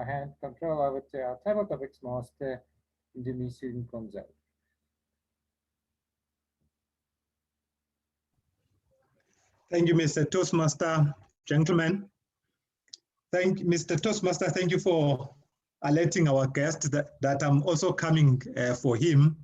I hand control over to our table topics master, Ndumiso Nkonzo. Thank you, Mr. Toastmaster. Gentlemen, Mr. Toastmaster, thank you for alerting our guest that I'm also coming for him.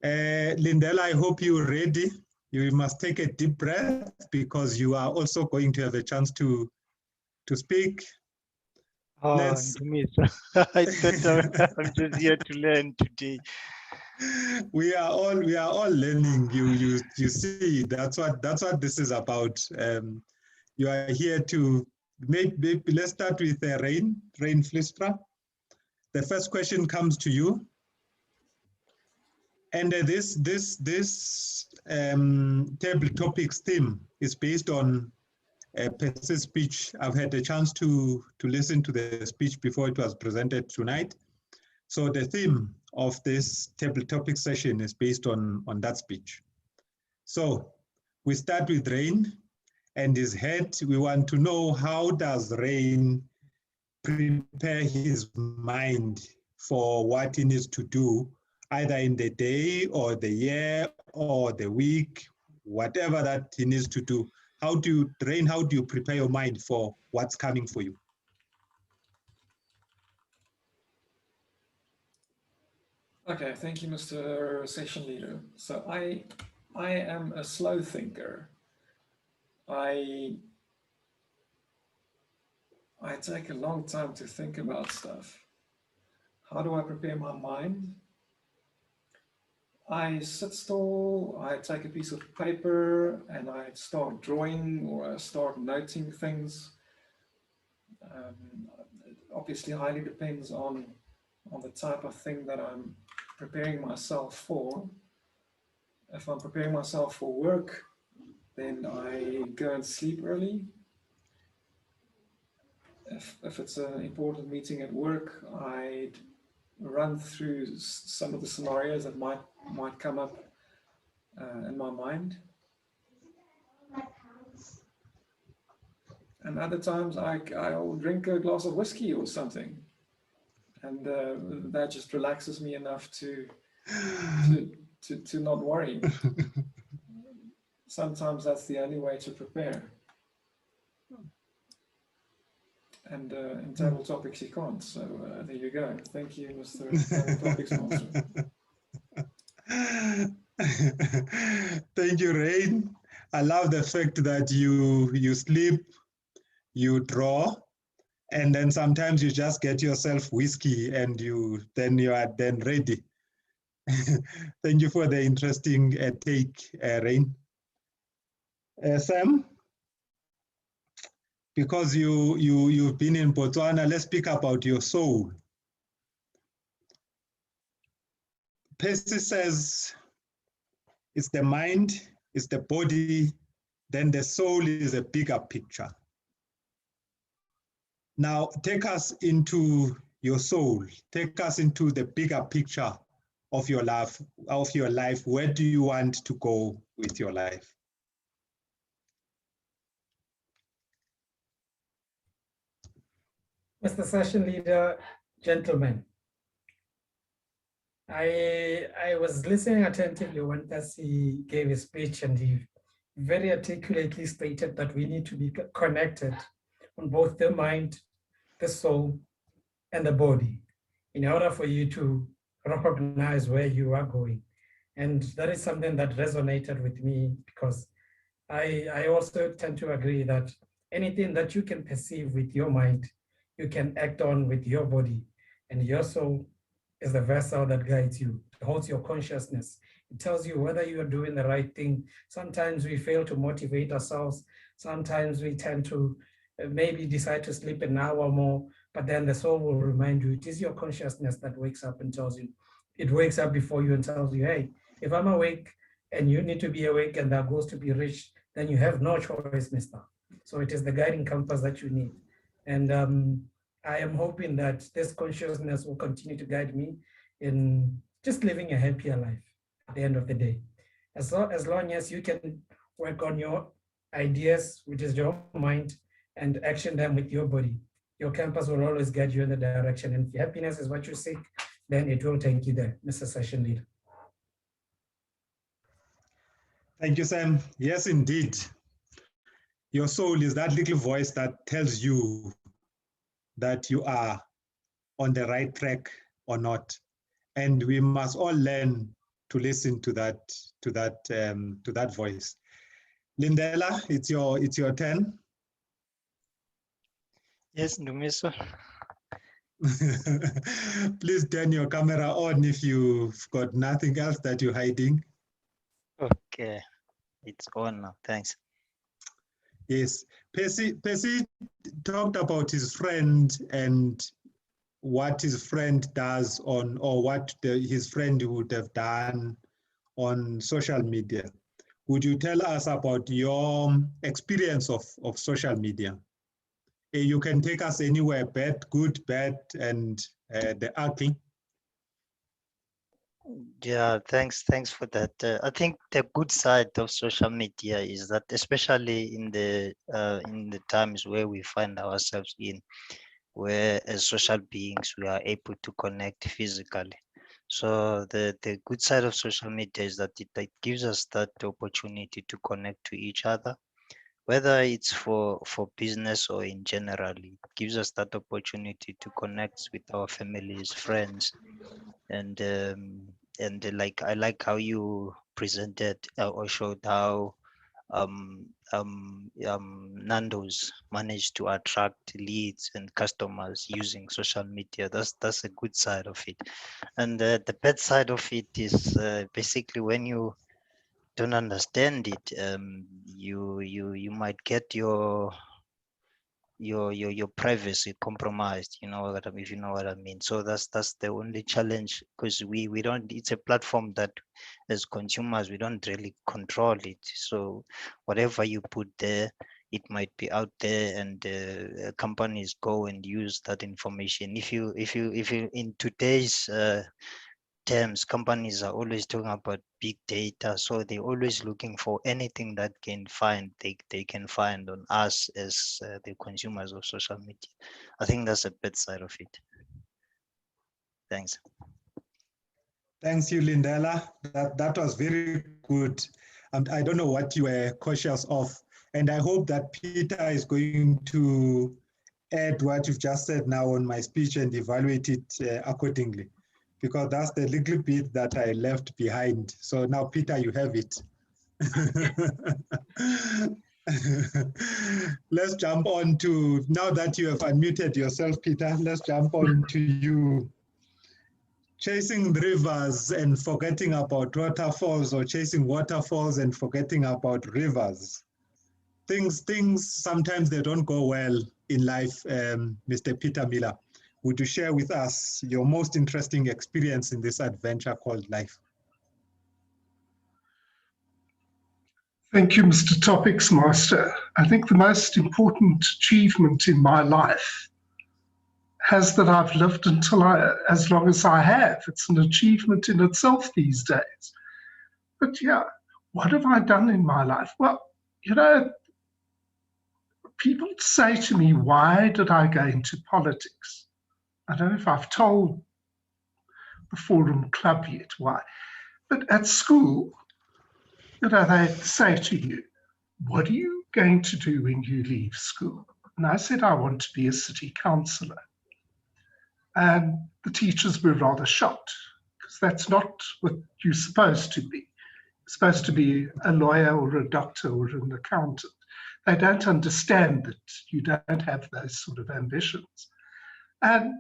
Lindela, I hope you're ready. You must take a deep breath because you are also going to have a chance to speak. Oh, Ndumiso. I thought I'm just here to learn today. We are all learning. You see, that's what this is about. You are here to maybe let's start with Rain Flistra. The first question comes to you, and this table topics theme is based on Percy's speech. I've had a chance to listen to the speech before it was presented tonight. So the theme of this table topic session is based on that speech. So we start with Rain and his head. We want to know, how does Rain prepare his mind for what he needs to do, either in the day or the year or the week, whatever that he needs to do? How do you prepare your mind for what's coming for you? Okay, thank you, Mr. Session Leader. So I am a slow thinker. I take a long time to think about stuff. How do I prepare my mind? I sit still, I take a piece of paper and I start drawing or I start noting things. It obviously highly depends on the type of thing that I'm preparing myself for. If I'm preparing myself for work, then I go and sleep early. If it's an important meeting at work, I run through some of the scenarios that might come up in my mind. And other times I'll drink a glass of whiskey or something, and that just relaxes me enough to not worry. Sometimes that's the only way to prepare. And in table topics you can't, so there you go. Thank you, Mr. Table Topics Master. Thank you, Rain. I love the fact that you sleep, you draw, and then sometimes you just get yourself whiskey and you are ready. Thank you for the interesting take, Rain. Sam, because you've been in Botswana, let's speak about your soul. Percy says it's the mind, it's the body, then the soul is a bigger picture. Now, take us into your soul. Take us into the bigger picture of your life. Where do you want to go with your life? Mr. Session Leader, gentlemen, I was listening attentively when Percy gave his speech, and he very articulately stated that we need to be connected on both the mind, the soul, and the body in order for you to recognize where you are going. And that is something that resonated with me, because I also tend to agree that anything that you can perceive with your mind, you can act on with your body, and your soul is the vessel that guides you. It holds your consciousness. It tells you whether you are doing the right thing. Sometimes we fail to motivate ourselves. Sometimes we tend to maybe decide to sleep an hour more, but then the soul will remind you. It is your consciousness that wakes up and tells you. It wakes up before you and tells you, hey, if I'm awake and you need to be awake and that goes to be reached, then you have no choice, mister. So it is the guiding compass that you need. And I am hoping that this consciousness will continue to guide me in just living a happier life at the end of the day. As long as you can work on your ideas, which is your mind, and action them with your your campus will always guide you in the direction. And if happiness is what you seek, then it will take you there, Mr. Session Leader. Thank you, Sam. Yes, indeed. Your soul is that little voice that tells you that you are on the right track or not. And we must all learn to listen to that voice. Lindela, it's your turn. Yes, Ndumiso. Please turn your camera on if you've got nothing else that you're hiding. Okay, it's on now. Thanks. Yes, Percy talked about his friend and what his friend does on, or what his friend would have done on social media. Would you tell us about your experience of social media? You can take us anywhere, bad, good, bad, and the ugly. Yeah, thanks for that. I think the good side of social media is that, especially in the times where we find ourselves in, where as social beings we are able to connect physically. So the good side of social media is that it gives us that opportunity to connect to each other, whether it's for business or in general. It gives us that opportunity to connect with our families, friends, and like, I like how you presented or showed how Nando's managed to attract leads and customers using social media. That's a good side of it. And the bad side of it is basically when you don't understand it, you might get your privacy compromised, you know what I mean, if you know what I mean. So that's the only challenge, because we don't, it's a platform that as consumers we don't really control it. So whatever you put there, it might be out there, and companies go and use that information. If you in today's terms, companies are always talking about big data, so they're always looking for anything that they can find on us as the consumers of social media. I think that's a bad side of it. Thanks. Thanks you, Lindela. That was very good. And I don't know what you were cautious of. And I hope that Peter is going to add what you've just said now on my speech and evaluate it accordingly, because that's the little bit that I left behind. So now, Peter, you have it. Let's jump on to, now that you have unmuted yourself, Peter, let's jump on to you. Chasing rivers and forgetting about waterfalls, or chasing waterfalls and forgetting about rivers. Things sometimes they don't go well in life, Mr. Peter Miller. Would you share with us your most interesting experience in this adventure called life? Thank you, Mr. Topics Master. I think the most important achievement in my life has that I've lived until as long as I have. It's an achievement in itself these days. But yeah, what have I done in my life? Well, you know, people say to me, why did I go into politics? I don't know if I've told the Forum Club yet why, but at school, you know, they say to you, what are you going to do when you leave school? And I said, I want to be a city councillor. And the teachers were rather shocked, because that's not what you're supposed to be. You're supposed to be a lawyer or a doctor or an accountant. They don't understand that you don't have those sort of ambitions. And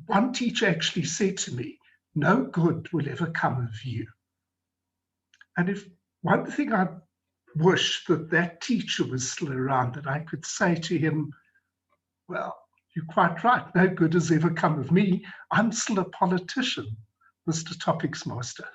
one teacher actually said to me, no good will ever come of you. And if one thing I wish that teacher was still around, that I could say to him, well, you're quite right, no good has ever come of me. I'm still a politician, Mr. Topics Master.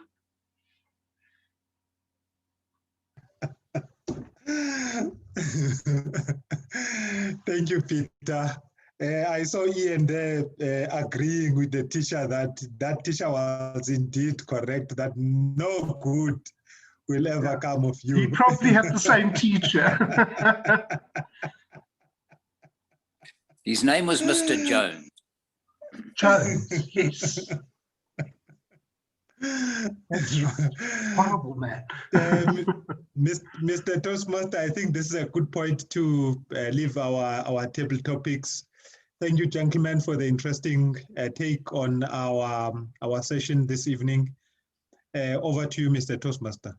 Thank you, Peter. I saw Ian there agreeing with the teacher that teacher was indeed correct, that no good will ever come of you. He probably had the same teacher. His name was Mr. Jones. Jones, yes. That's horrible, man. Mr. Toastmaster, I think this is a good point to leave our table topics. Thank you, gentlemen, for the interesting take on our session this evening. Over to you, Mr. Toastmaster.